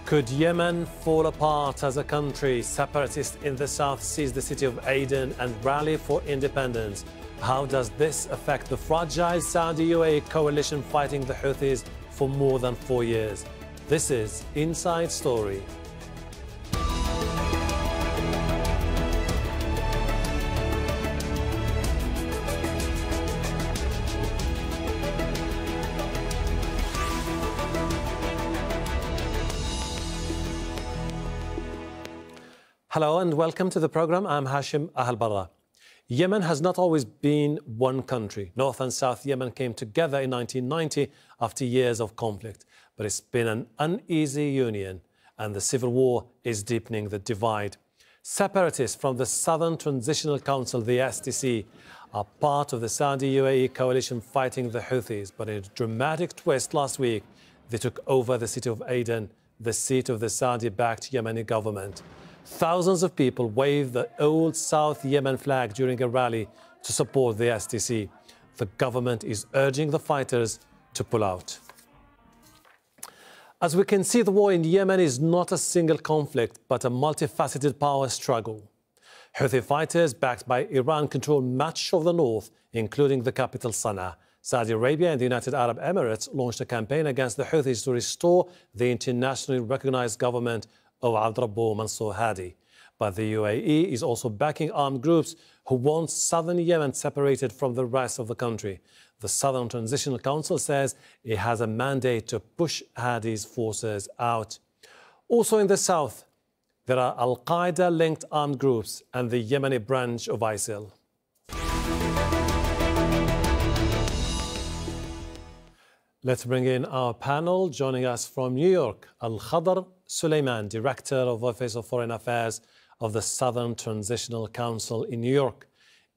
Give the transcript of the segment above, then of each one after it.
Could Yemen fall apart as a country? Separatists in the south seize the city of Aden and rally for independence. How does this affect the fragile Saudi-UAE coalition fighting the Houthis for more than 4 years? This is Inside Story. Hello and welcome to the program. I'm Hashim Ahalbarra. Yemen has not always been one country. North and South Yemen came together in 1990 after years of conflict. But it's been an uneasy union and the civil war is deepening the divide. Separatists from the Southern Transitional Council, the STC, are part of the Saudi-UAE coalition fighting the Houthis. But in a dramatic twist last week, they took over the city of Aden, the seat of the Saudi-backed Yemeni government. Thousands of people waved the old South Yemen flag during a rally to support the STC. The government is urging the fighters to pull out. As we can see, the war in Yemen is not a single conflict, but a multifaceted power struggle. Houthi fighters, backed by Iran, control much of the north, including the capital Sana'a. Saudi Arabia and the United Arab Emirates launched a campaign against the Houthis to restore the internationally recognized government of Abdurrabbu Mansour Hadi. But the UAE is also backing armed groups who want southern Yemen separated from the rest of the country. The Southern Transitional Council says it has a mandate to push Hadi's forces out. Also in the south, there are Al-Qaeda-linked armed groups and the Yemeni branch of ISIL. Let's bring in our panel. Joining us from New York, Al-Khadr Suleiman, Director of Office of Foreign Affairs of the Southern Transitional Council in New York.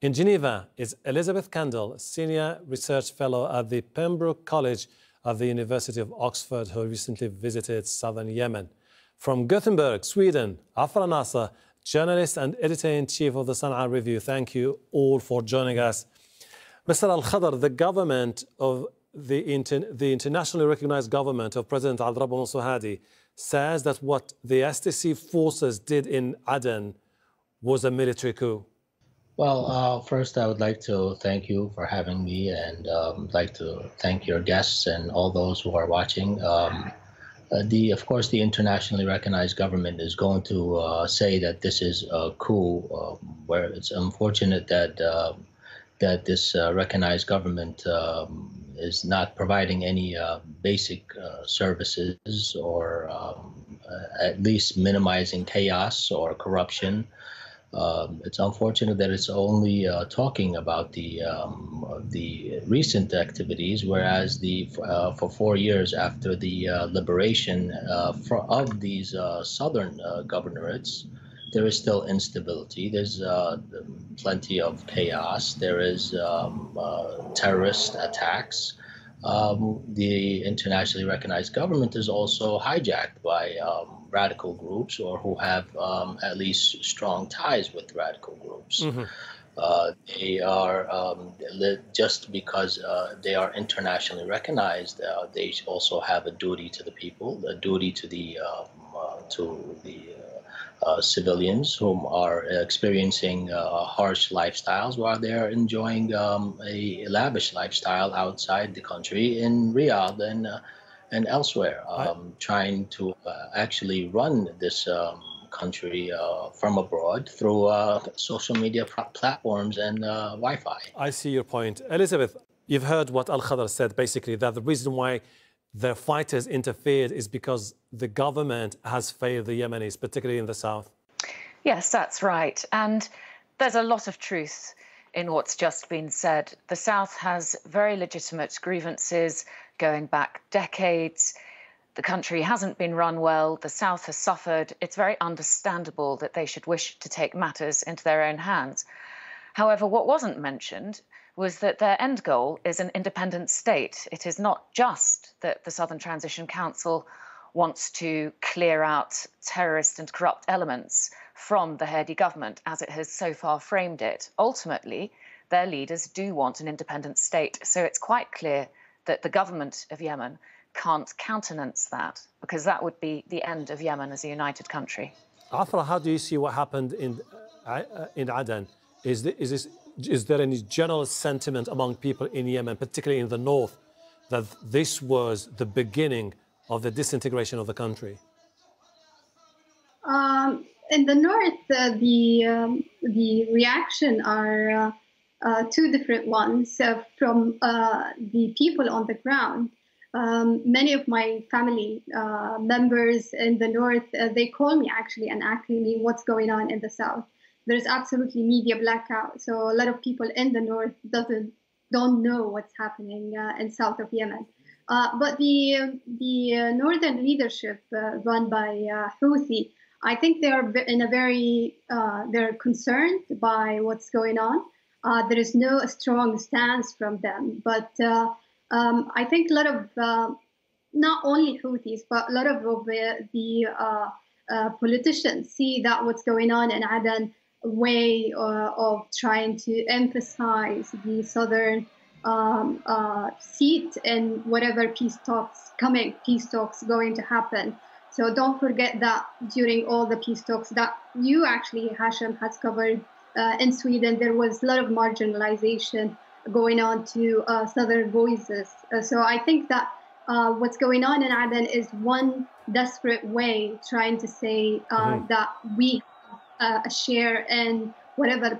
In Geneva is Elizabeth Kendall, Senior Research Fellow at the Pembroke College of the University of Oxford, who recently visited southern Yemen. From Gothenburg, Sweden, Afrah Nasser, journalist and editor-in-chief of the Sana'a Review. Thank you all for joining us. Mr. Al-Khadr, the government of the internationally recognized government of President Abdurrabbu Mansour Hadi says that what the STC forces did in Aden was a military coup. Well, first I would like to thank you for having me, and like to thank your guests and all those who are watching. Of course, the internationally recognized government is going to say that this is a coup, where it's unfortunate that this recognized government is not providing any basic services or at least minimizing chaos or corruption. It's unfortunate that it's only talking about the recent activities, whereas for 4 years after the liberation of these southern governorates, there is still instability. There's plenty of chaos. There is terrorist attacks. The internationally recognized government is also hijacked by radical groups, or who have at least strong ties with radical groups. Mm-hmm. They are just because they are internationally recognized, they also have a duty to the people, a duty to the civilians whom are experiencing harsh lifestyles while they're enjoying a lavish lifestyle outside the country in Riyadh and elsewhere, trying to actually run this country from abroad through social media platforms and Wi-Fi. I see your point. Elizabeth, you've heard what Al-Khadr said, basically, that the reason why their fighters interfered is because the government has failed the Yemenis, particularly in the south. Yes, that's right. And there's a lot of truth in what's just been said. The south has very legitimate grievances going back decades. The country hasn't been run well. The south has suffered. It's very understandable that they should wish to take matters into their own hands. However, what wasn't mentioned was that their end goal is an independent state. It is not just that the Southern Transition Council wants to clear out terrorist and corrupt elements from the Hadi government, as it has so far framed it. Ultimately, their leaders do want an independent state. So it's quite clear that the government of Yemen can't countenance that, because that would be the end of Yemen as a united country. Afrah, how do you see what happened in Aden? Is there any general sentiment among people in Yemen, particularly in the north, that this was the beginning of the disintegration of the country? In the north, the reaction are two different ones from the people on the ground. Many of my family members in the north, they call me actually and ask me what's going on in the south. There's absolutely media blackout, so a lot of people in the north don't know what's happening in south of Yemen. But the northern leadership run by Houthi, I think they are in a very they're concerned by what's going on. There is no strong stance from them, but I think a lot of not only Houthis, but a lot of the politicians see that what's going on in Aden way of trying to emphasize the southern seat in whatever peace talks going to happen. So don't forget that during all the peace talks that you actually, Hashim, has covered in Sweden, there was a lot of marginalization going on to southern voices. So I think that what's going on in Aden is one desperate way trying to say that we a share in whatever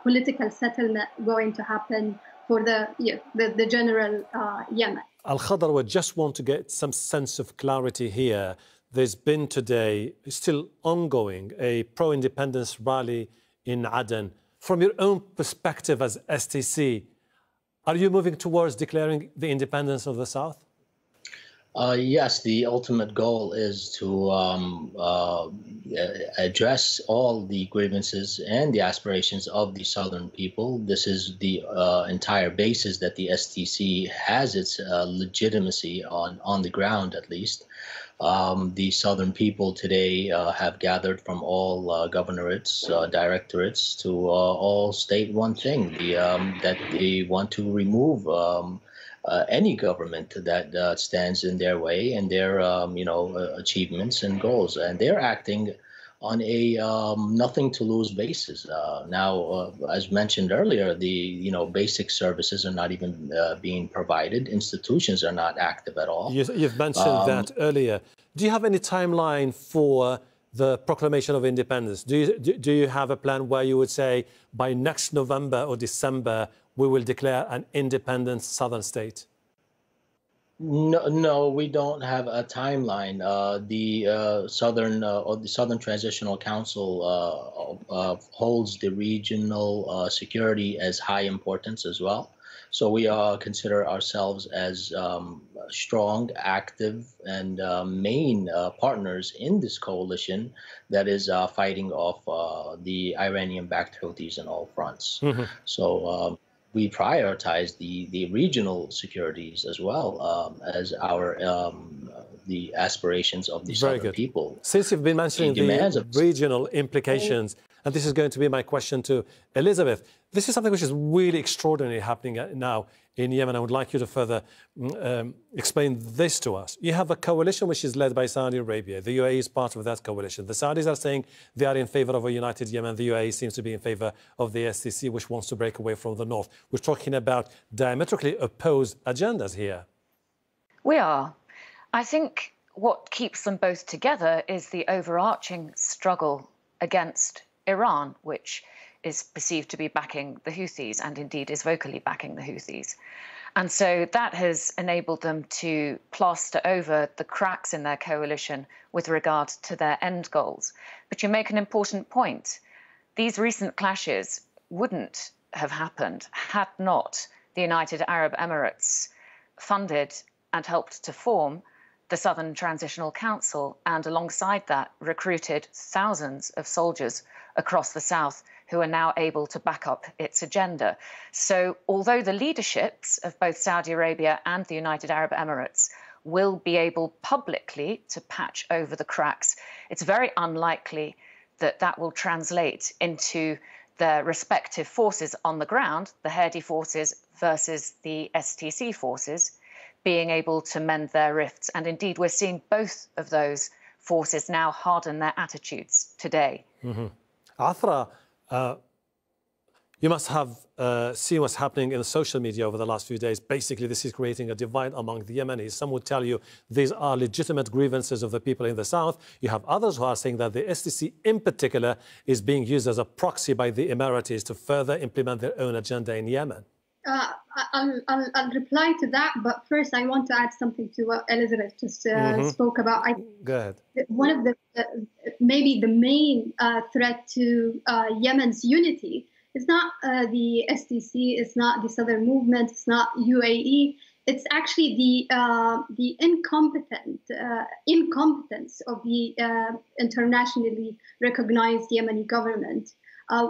political settlement going to happen for the general Yemen. Al-Khadr, we just want to get some sense of clarity here. There's been today, still ongoing, a pro-independence rally in Aden. From your own perspective as STC, are you moving towards declaring the independence of the South? Yes, the ultimate goal is to address all the grievances and the aspirations of the Southern people. This is the entire basis that the STC has its legitimacy on the ground, at least. The Southern people today have gathered from all governorates, directorates to all state one thing, that they want to remove any government that stands in their way and their achievements and goals, and they're acting on a nothing to lose basis. Now, as mentioned earlier, the basic services are not even being provided. Institutions are not active at all. You've mentioned that earlier. Do you have any timeline for the proclamation of independence? Do you have a plan where you would say by next November or December we will declare an independent southern state? No, we don't have a timeline. The Southern Transitional Council holds the regional security as high importance as well. So we consider ourselves as strong, active, and main partners in this coalition that is fighting off the Iranian-backed Houthis on all fronts. So we prioritize the regional securities as well as our the aspirations of the Southern people. Since you've been mentioning the regional implications, and this is going to be my question to Elizabeth, this is something which is really extraordinary happening now in Yemen. I would like you to further explain this to us. You have a coalition which is led by Saudi Arabia. The UAE is part of that coalition. The Saudis are saying they are in favor of a united Yemen. The UAE seems to be in favor of the STC, which wants to break away from the north. We're talking about diametrically opposed agendas here. We are. I think what keeps them both together is the overarching struggle against Iran, which is perceived to be backing the Houthis and indeed is vocally backing the Houthis. And so that has enabled them to plaster over the cracks in their coalition with regard to their end goals. But you make an important point. These recent clashes wouldn't have happened had not the United Arab Emirates funded and helped to form the Southern Transitional Council, and alongside that recruited thousands of soldiers across the south who are now able to back up its agenda. So although the leaderships of both Saudi Arabia and the United Arab Emirates will be able publicly to patch over the cracks, it's very unlikely that that will translate into their respective forces on the ground, the Hadi forces versus the STC forces, being able to mend their rifts. And indeed, we're seeing both of those forces now harden their attitudes today. Afrah, you must have seen what's happening in the social media over the last few days. Basically, this is creating a divide among the Yemenis. Some would tell you these are legitimate grievances of the people in the south. You have others who are saying that the STC in particular is being used as a proxy by the Emiratis to further implement their own agenda in Yemen. I'll reply to that, but first I want to add something to what Elizabeth just spoke about. Go ahead. One of the maybe the main threat to Yemen's unity is not the STC, it's not the Southern Movement, it's not UAE. It's actually the incompetence of the internationally recognized Yemeni government.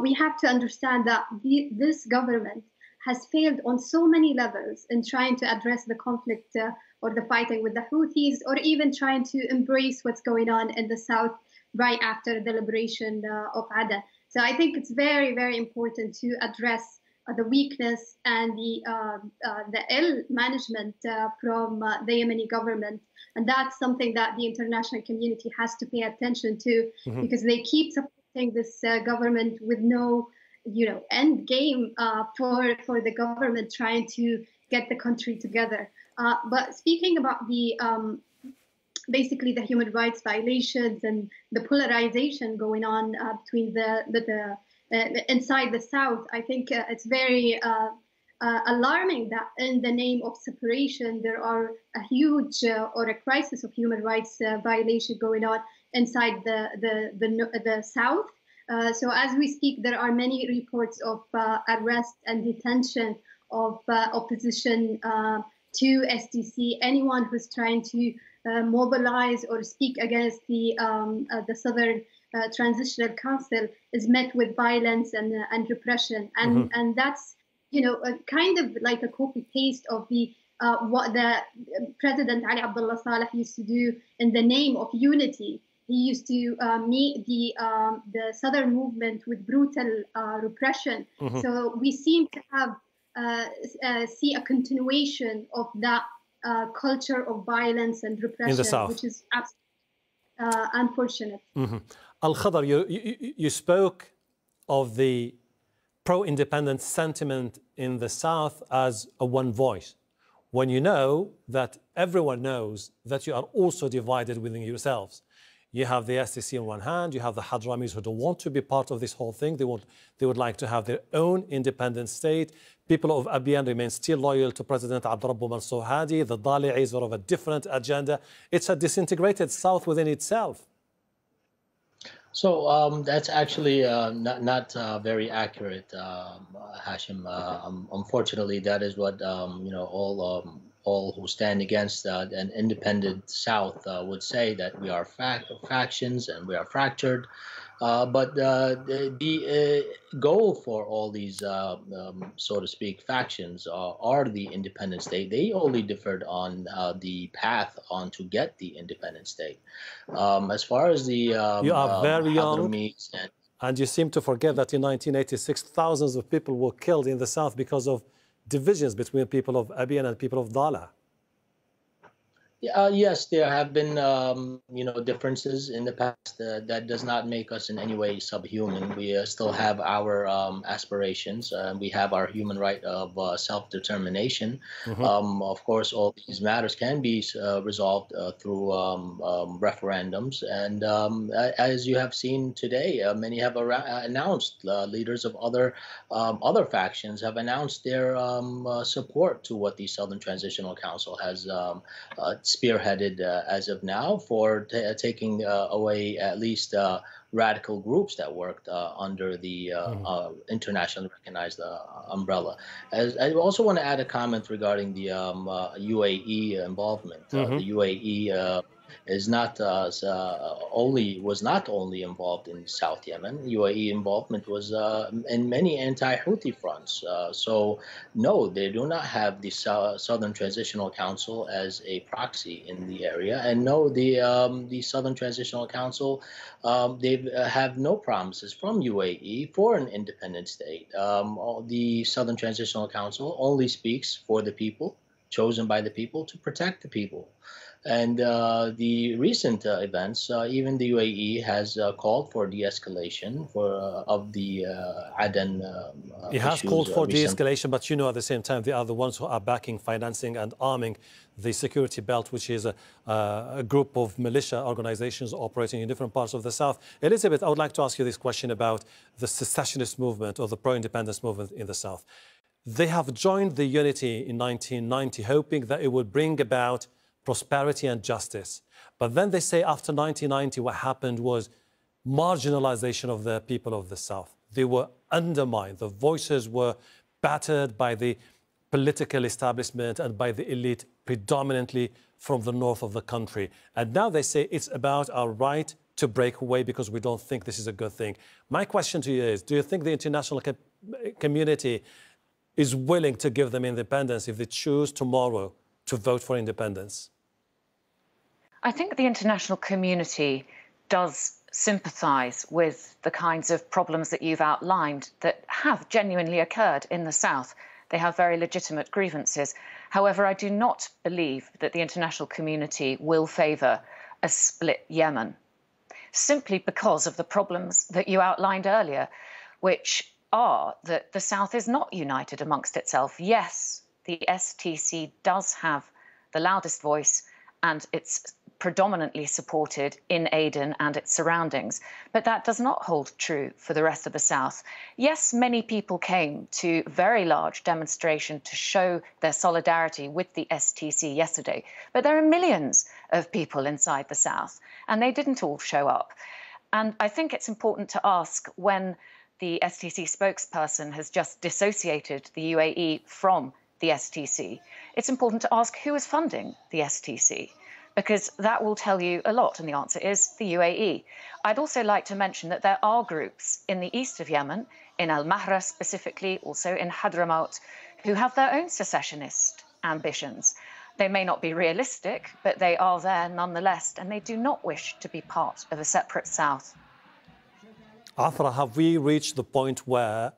We have to understand that this government has failed on so many levels in trying to address the conflict or the fighting with the Houthis, or even trying to embrace what's going on in the south right after the liberation of Aden. So I think it's very, very important to address the weakness and the ill management from the Yemeni government. And that's something that the international community has to pay attention to, because they keep supporting this government with no end game for the government trying to get the country together. But speaking about the basically the human rights violations and the polarization going on between the inside the South, I think it's very alarming that in the name of separation, there are a huge or a crisis of human rights violation going on inside the South. So as we speak, there are many reports of arrest and detention of opposition to STC. Anyone who's trying to mobilize or speak against the Southern Transitional Council is met with violence and repression, and that's kind of like a copy paste of what the President Ali Abdullah Saleh used to do in the name of unity. He used to meet the Southern movement with brutal repression. So we seem to have see a continuation of that culture of violence and repression in the South, which is absolutely unfortunate. Al-Khadr, you spoke of the pro-independent sentiment in the South as a one voice, when you know that everyone knows that you are also divided within yourselves. You have the STC on one hand, you have the Hadramis who don't want to be part of this whole thing. They would like to have their own independent state. People of Aden remain still loyal to President Abdurrabbu Mansour Hadi. The Dali'is are of a different agenda. It's a disintegrated South within itself. So that's actually not very accurate, Hashim. Unfortunately, that is what all who stand against an independent South would say, that we are factions and we are fractured. But the goal for all these, so to speak, factions are the independent state. They only differed on the path on to get the independent state. As far as the you are very young, and you seem to forget that in 1986, thousands of people were killed in the South because of divisions between people of Aden and people of Dala. Yes, there have been, differences in the past. That does not make us in any way subhuman. We still have our aspirations. We have our human right of self-determination. Of course, all these matters can be resolved through referendums. And as you have seen today, many have announced, leaders of other factions have announced their support to what the Southern Transitional Council has spearheaded as of now for taking away at least radical groups that worked under the internationally recognized umbrella. I also want to add a comment regarding the UAE involvement. The UAE is not was not only involved in South Yemen. UAE involvement was in many anti-Houthi fronts. So no, they do not have the Southern Transitional Council as a proxy in the area, and no, the Southern Transitional Council they have no promises from UAE for an independent state. The Southern Transitional Council only speaks for the people, chosen by the people to protect the people. And the recent events, even the UAE has called for de-escalation of the Aden It has issues, called for recent. de-escalation, but you know at the same time they are the ones who are backing, financing and arming the security belt, which is a group of militia organizations operating in different parts of the south. Elizabeth, I would like to ask you this question about the secessionist movement or the pro-independence movement in the south. They have joined the unity in 1990, hoping that it would bring about prosperity and justice. But then they say after 1990, what happened was marginalization of the people of the South. They were undermined. The voices were battered by the political establishment and by the elite, predominantly from the north of the country. And now they say it's about our right to break away because we don't think this is a good thing. My question to you is, do you think the international community is willing to give them independence if they choose tomorrow to vote for independence? I think the international community does sympathise with the kinds of problems that you've outlined that have genuinely occurred in the South. They have very legitimate grievances. However, I do not believe that the international community will favour a split Yemen, simply because of the problems that you outlined earlier, which are that the South is not united amongst itself. Yes, the STC does have the loudest voice and it's predominantly supported in Aden and its surroundings, but that does not hold true for the rest of the South. Yes, many people came to very large demonstration to show their solidarity with the STC yesterday, but there are millions of people inside the South and they didn't all show up. And I think it's important to ask, when the STC spokesperson has just dissociated the UAE from the STC, it's important to ask who is funding the STC, because that will tell you a lot, and the answer is the UAE. I'd also like to mention that there are groups in the east of Yemen, in Al-Mahra specifically, also in Hadramaut, who have their own secessionist ambitions. They may not be realistic, but they are there nonetheless, and they do not wish to be part of a separate South. Afrah, have we reached the point where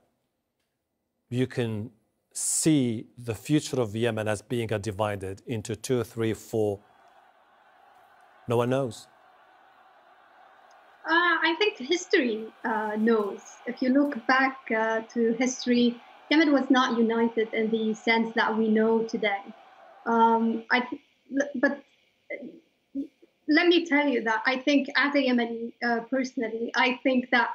you can see the future of Yemen as being divided into 2, 3, 4? No one knows. I think history knows. If you look back to history, Yemen was not united in the sense that we know today. But let me tell you that I think, as a Yemeni personally, I think that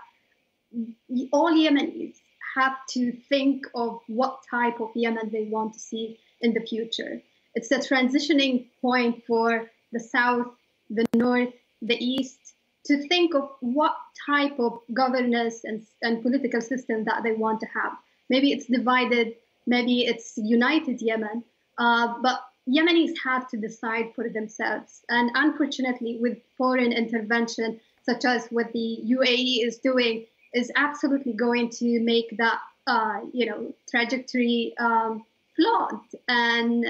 all Yemenis have to think of what type of Yemen they want to see in the future. It's a transitioning point for the South, the North, the East, to think of what type of governance and political system that they want to have. Maybe it's divided, maybe it's united Yemen, but Yemenis have to decide for themselves. And unfortunately, with foreign intervention, such as what the UAE is doing, is absolutely going to make that trajectory flawed. And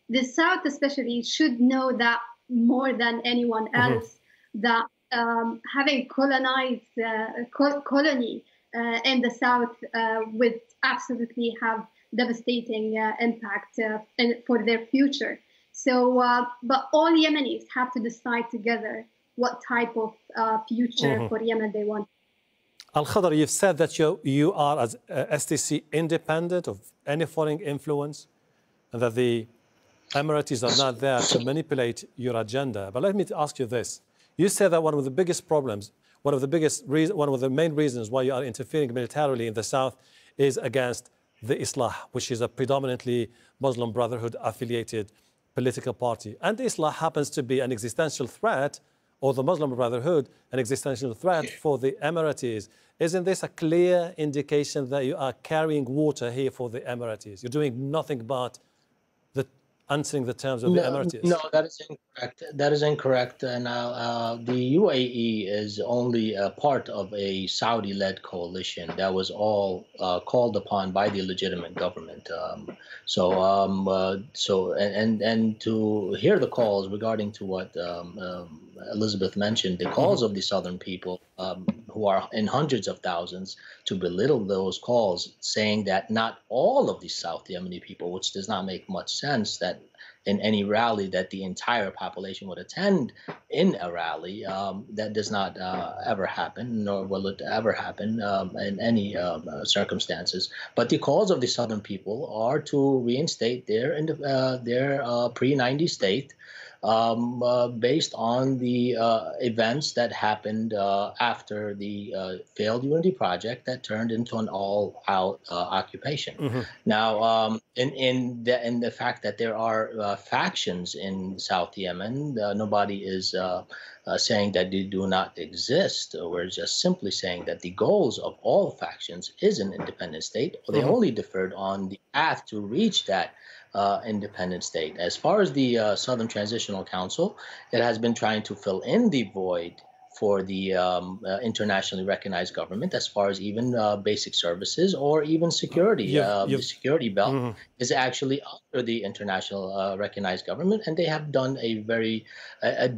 the South especially should know that more than anyone else, that having colonized colony in the South would absolutely have devastating impact for their future. So, but all Yemenis have to decide together what type of future for Yemen they want. Al-Khadr, you've said that you are, as STC, independent of any foreign influence, and that the Emiratis are not there to manipulate your agenda. But let me ask you this. You said that one of the biggest problems, one of the main reasons why you are interfering militarily in the South is against the Islah, which is a predominantly Muslim Brotherhood affiliated political party. And Islah happens to be an existential threat, or the Muslim Brotherhood, an existential threat for the Emiratis. Isn't this a clear indication that you are carrying water here for the Emiratis? You're doing nothing but answering the terms of the Emiratis. No, that is incorrect. That is incorrect. And the UAE is only a part of a Saudi-led coalition that was all called upon by the legitimate government. And to hear the calls regarding to what Elizabeth mentioned, the calls of the southern people who who are in hundreds of thousands to belittle those calls, saying that not all of the South Yemeni people, which does not make much sense, that in any rally that the entire population would attend in a rally. That does not ever happen, nor will it ever happen in any circumstances. But the calls of the Southern people are to reinstate their pre-90 state, based on the events that happened after the failed unity project that turned into an all-out occupation. Mm-hmm. Now, in the fact that there are factions in South Yemen, nobody is saying that they do not exist. We're just simply saying that the goals of all factions is an independent state. They mm-hmm. only differed on the path to reach that independent state. As far as the Southern Transitional Council, it has been trying to fill in the void for the internationally recognized government, as far as even basic services or even security. The security belt mm-hmm. is actually under the international recognized government, and they have done a very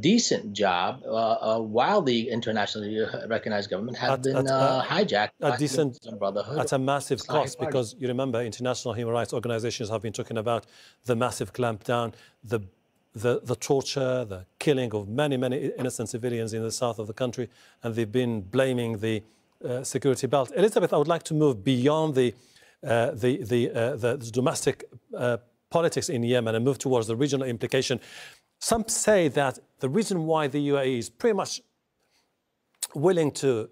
decent job while the internationally recognized government have been hijacked by the Muslim Brotherhood. At a massive cost, because you remember international human rights organizations have been talking about the massive clampdown, the torture, the killing of many innocent civilians in the south of the country, and they've been blaming the security belt. Elizabeth, I would like to move beyond the domestic politics in Yemen and move towards the regional implication. Some say that the reason why the UAE is pretty much willing to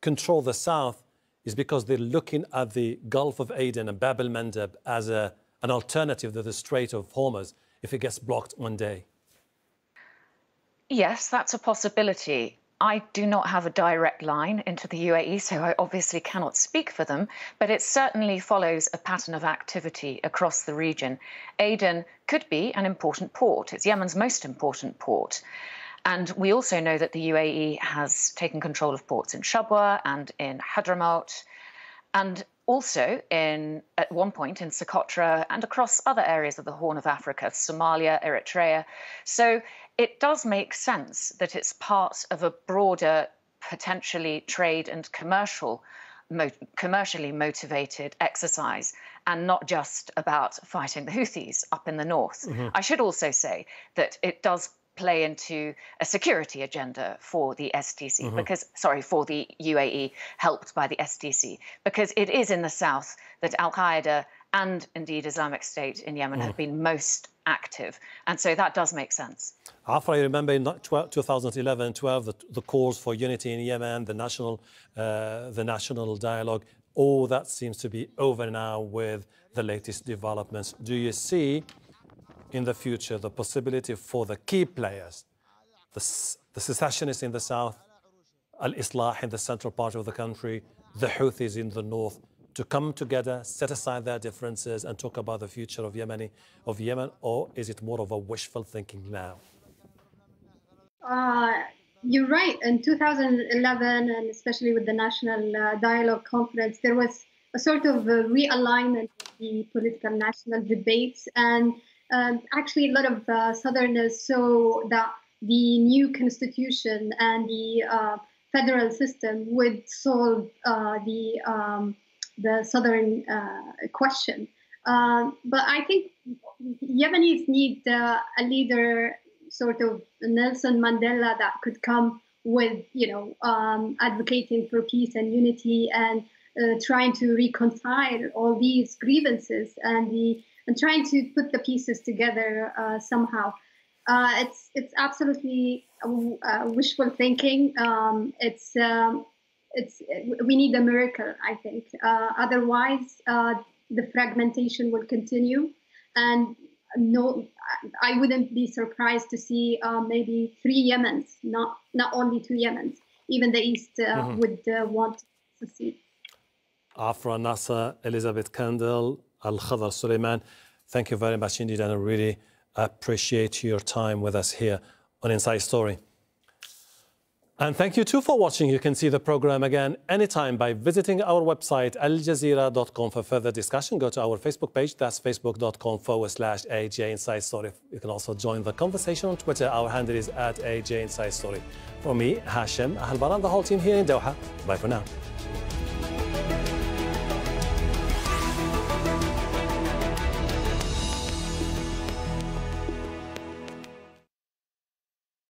control the south is because they're looking at the Gulf of Aden and Bab el-Mandeb as an alternative to the Strait of Hormuz if it gets blocked one day. Yes, that's a possibility. I do not have a direct line into the UAE, so I obviously cannot speak for them, but it certainly follows a pattern of activity across the region. Aden could be an important port. It's Yemen's most important port. And we also know that the UAE has taken control of ports in Shabwa and in Hadramaut, and also at one point in Socotra and across other areas of the Horn of Africa, Somalia, Eritrea. So it does make sense that it's part of a broader, potentially trade and commercially motivated exercise, and not just about fighting the Houthis up in the north. Mm-hmm. I should also say that it does play into a security agenda for the STC, mm-hmm. for the UAE, helped by the STC, because it is in the south that Al-Qaeda and indeed Islamic State in Yemen have been most active. And so that does make sense. Afrah, you remember in 2011-12, the calls for unity in Yemen, the national dialogue, all that seems to be over now with the latest developments. Do you see in the future the possibility for the key players, the secessionists in the south, Al-Islah in the central part of the country, the Houthis in the north, to come together, set aside their differences and talk about the future of Yemen, or is it more of a wishful thinking now? You're right. In 2011, and especially with the National Dialogue Conference, there was a sort of a realignment of the political national debates, and actually a lot of Southerners saw that the new constitution and the federal system would solve the southern question. But I think Yemenis need a leader, sort of Nelson Mandela, that could come with, advocating for peace and unity and trying to reconcile all these grievances and trying to put the pieces together somehow. It's absolutely wishful thinking. We need a miracle, I think. Otherwise, the fragmentation will continue, and I wouldn't be surprised to see maybe 3 Yemens, not only 2 Yemens. Even the East would want to succeed. Afrah, Nasser, Elizabeth Kendall, Al-Khadr Suleiman, thank you very much indeed, and I really appreciate your time with us here on Inside Story. And thank you too for watching. You can see the program again anytime by visiting our website, aljazeera.com, for further discussion. Go to our Facebook page. That's facebook.com/AJ Inside Story. You can also join the conversation on Twitter. Our handle is @AJ Inside Story. For me, Hashim Ahalbaran, the whole team here in Doha. Bye for now.